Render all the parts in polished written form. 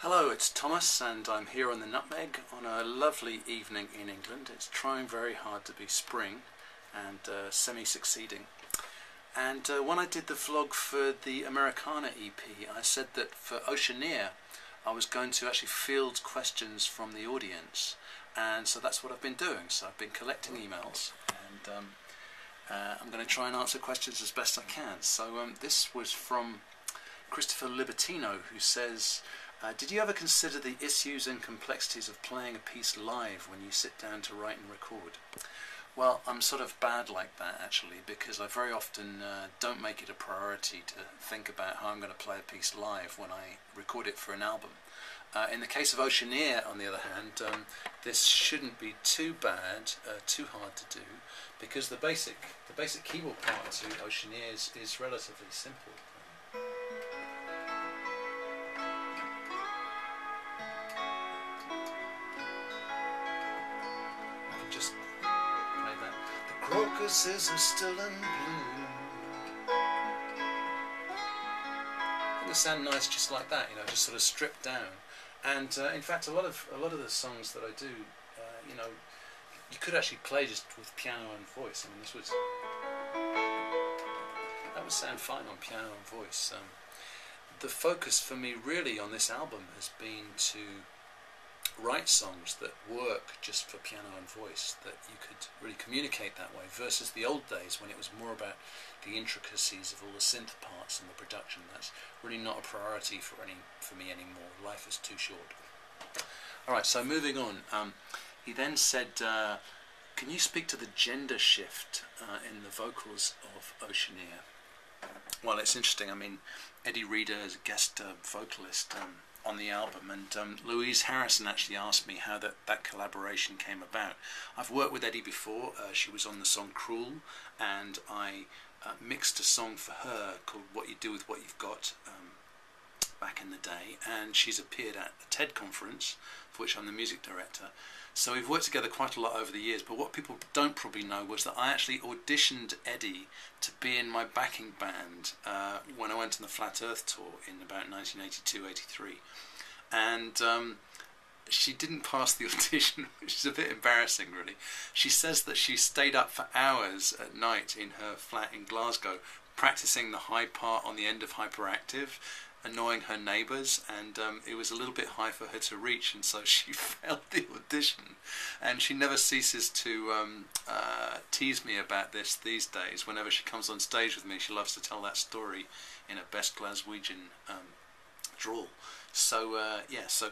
Hello, it's Thomas and I'm here on the Nutmeg on a lovely evening in England. It's trying very hard to be spring and semi-succeeding. And when I did the vlog for the Americana EP, I said that for Oceanea I was going to actually field questions from the audience, and so that's what I've been doing. So I've been collecting emails and I'm going to try and answer questions as best I can. So this was from Christopher Libertino, who says, did you ever consider the issues and complexities of playing a piece live when you sit down to write and record? Well, I'm sort of bad like that actually, because I very often don't make it a priority to think about how I'm going to play a piece live when I record it for an album. In the case of Oceanea, on the other hand, this shouldn't be too bad, too hard to do, because the basic keyboard part to Oceanea is relatively simple. Just play that. The crocuses are still in bloom. It would sound nice just like that, you know, just sort of stripped down. And in fact, a lot of the songs that I do, you know, you could actually play just with piano and voice. I mean, that would sound fine on piano and voice. The focus for me really on this album has been to write songs that work just for piano and voice, that you could really communicate that way, versus the old days when it was more about the intricacies of all the synth parts and the production. That's really not a priority for me anymore. Life is too short. Alright, so moving on. He then said, can you speak to the gender shift in the vocals of Oceanea? Well, it's interesting. I mean, Eddie Reader is a guest vocalist on the album, and Louise Harrison actually asked me how that collaboration came about. I've worked with Eddie before. She was on the song Cruel, and I mixed a song for her called What You Do With What You've Got back in the day, and she's appeared at a TED conference for which I'm the music director. So we've worked together quite a lot over the years, but what people don't probably know was that I actually auditioned Eddie to be in my backing band when I went on the Flat Earth tour in about 1982-83. And she didn't pass the audition, which is a bit embarrassing really. She says that she stayed up for hours at night in her flat in Glasgow practicing the high part on the end of Hyperactive, annoying her neighbours, and it was a little bit high for her to reach, and so she failed the audition. And she never ceases to tease me about this these days. Whenever she comes on stage with me, she loves to tell that story in a best Glaswegian drawl. So yeah, so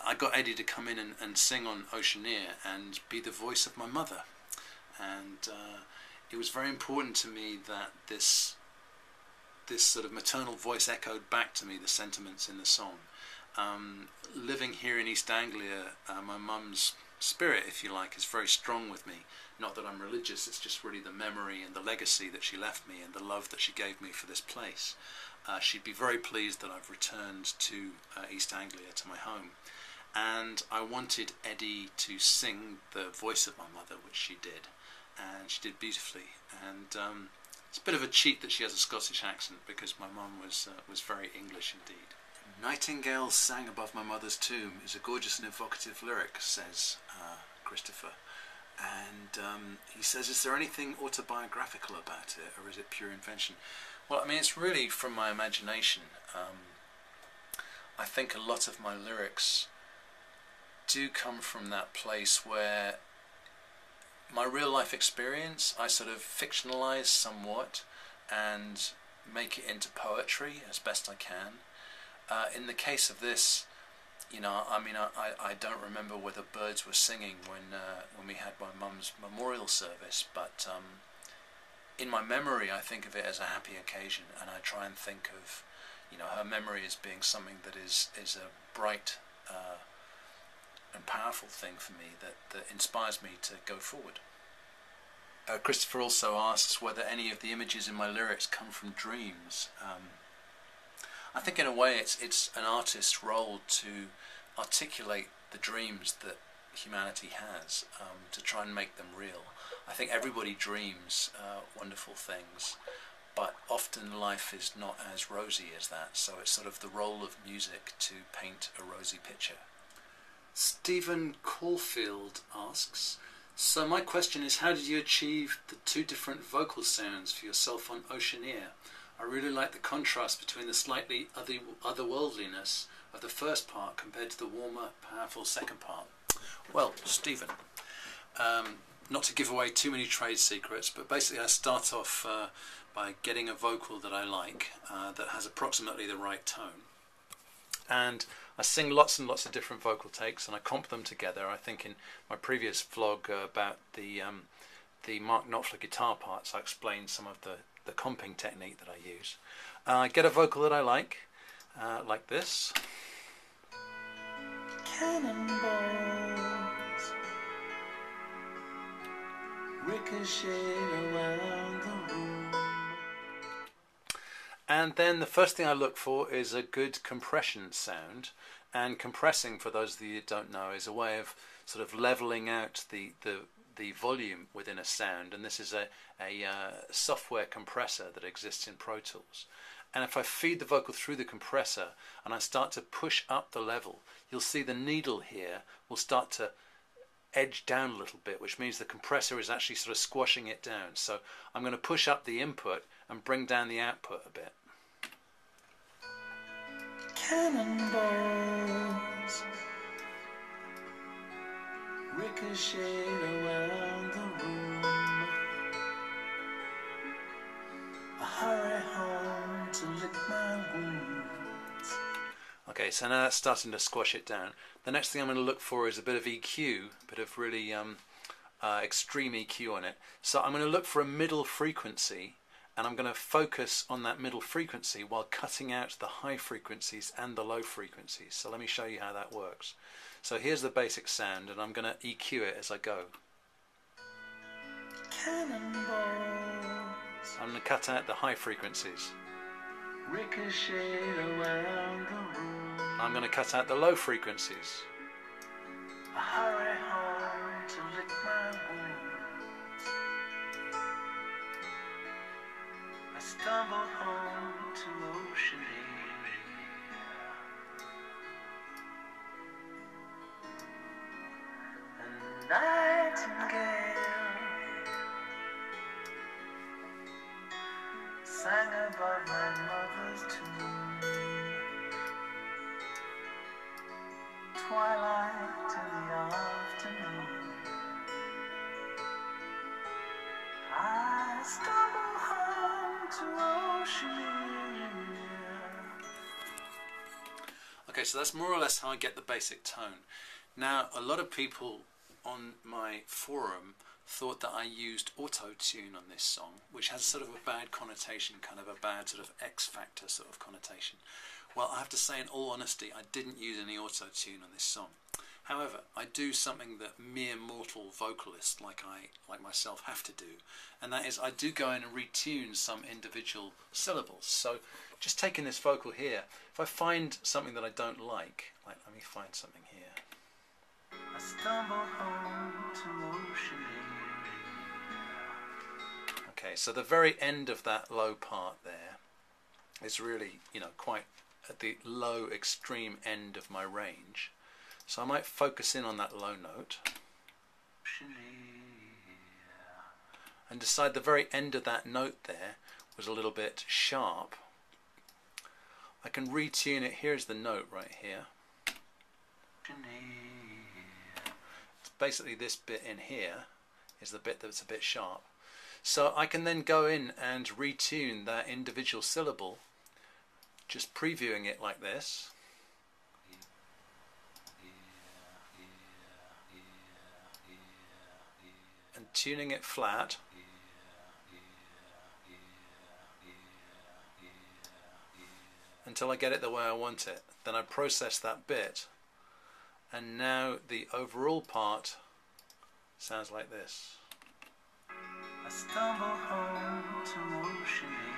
I got Eddie to come in and sing on Oceanea and be the voice of my mother, and it was very important to me that this sort of maternal voice echoed back to me the sentiments in the song. Living here in East Anglia, my mum's spirit, if you like, is very strong with me. Not that I'm religious, it's just really the memory and the legacy that she left me and the love that she gave me for this place. She'd be very pleased that I've returned to East Anglia, to my home. And I wanted Eddie to sing the voice of my mother, which she did. And she did beautifully. And it's a bit of a cheat that she has a Scottish accent, because my mum was very English indeed. Nightingales sang above my mother's tomb is a gorgeous and evocative lyric, says Christopher. And he says, is there anything autobiographical about it, or is it pure invention? Well, I mean, it's really from my imagination. I think a lot of my lyrics do come from that place where my real life experience I sort of fictionalise somewhat and make it into poetry as best I can. In the case of this, you know, I mean, I don't remember whether birds were singing when we had my mum's memorial service, but in my memory I think of it as a happy occasion, and I try and think of, you know, her memory as being something that is a bright and powerful thing for me that inspires me to go forward. Christopher also asks whether any of the images in my lyrics come from dreams. I think in a way it's an artist's role to articulate the dreams that humanity has, to try and make them real. I think everybody dreams wonderful things, but often life is not as rosy as that, so it's sort of the role of music to paint a rosy picture. Stephen Caulfield asks, so my question is, how did you achieve the two different vocal sounds for yourself on Oceanea? I really like the contrast between the slightly otherworldliness of the first part compared to the warmer, powerful second part. Well, Stephen, not to give away too many trade secrets, but basically I start off by getting a vocal that I like, that has approximately the right tone. And I sing lots and lots of different vocal takes, and I comp them together. I think in my previous vlog about the Mark Knopfler guitar parts, I explained some of the comping technique that I use. I get a vocal that I like this. Cannonballs ricochet around the room. And then the first thing I look for is a good compression sound. And compressing, for those of you who don't know, is a way of sort of leveling out the volume within a sound. And this is a software compressor that exists in Pro Tools. And if I feed the vocal through the compressor and I start to push up the level, you'll see the needle here will start to edge down a little bit, which means the compressor is actually sort of squashing it down. So I'm going to push up the input and bring down the output a bit. Cannonballs ricochet around the room. I hurry home to lick my wounds. Okay, so now that's starting to squash it down. The next thing I'm going to look for is a bit of EQ, a bit of really extreme EQ on it. So I'm going to look for a middle frequency, and I'm going to focus on that middle frequency while cutting out the high frequencies and the low frequencies. So let me show you how that works. So here's the basic sound, and I'm going to EQ it as I go. Cannonballs. I'm going to cut out the high frequencies. Ricochet around the room. I'm going to cut out the low frequencies. I hurry home to lick my wounds. I stumble home to Oceanea. A nightingale sang above my mother's tomb. Twilight in the afternoon, I stumble home to Oceanea. Okay, so that's more or less how I get the basic tone. Now, a lot of people on my forum thought that I used auto-tune on this song, which has sort of a bad connotation, kind of a bad sort of X-Factor sort of connotation. Well, I have to say in all honesty, I didn't use any auto-tune on this song. However, I do something that mere mortal vocalists like myself have to do, and that is I do go in and retune some individual syllables. So just taking this vocal here, if I find something that I don't like let me find something here. I stumble home to Oceanea. Okay, so the very end of that low part there is really, quite at the low extreme end of my range. So I might focus in on that low note and decide the very end of that note there was a little bit sharp. I can retune it. Here's the note right here. It's basically this bit in here is the bit that's a bit sharp. So I can then go in and retune that individual syllable, just previewing it like this. And tuning it flat. Until I get it the way I want it. Then I process that bit, and now the overall part sounds like this. I stumble home to Oceanea.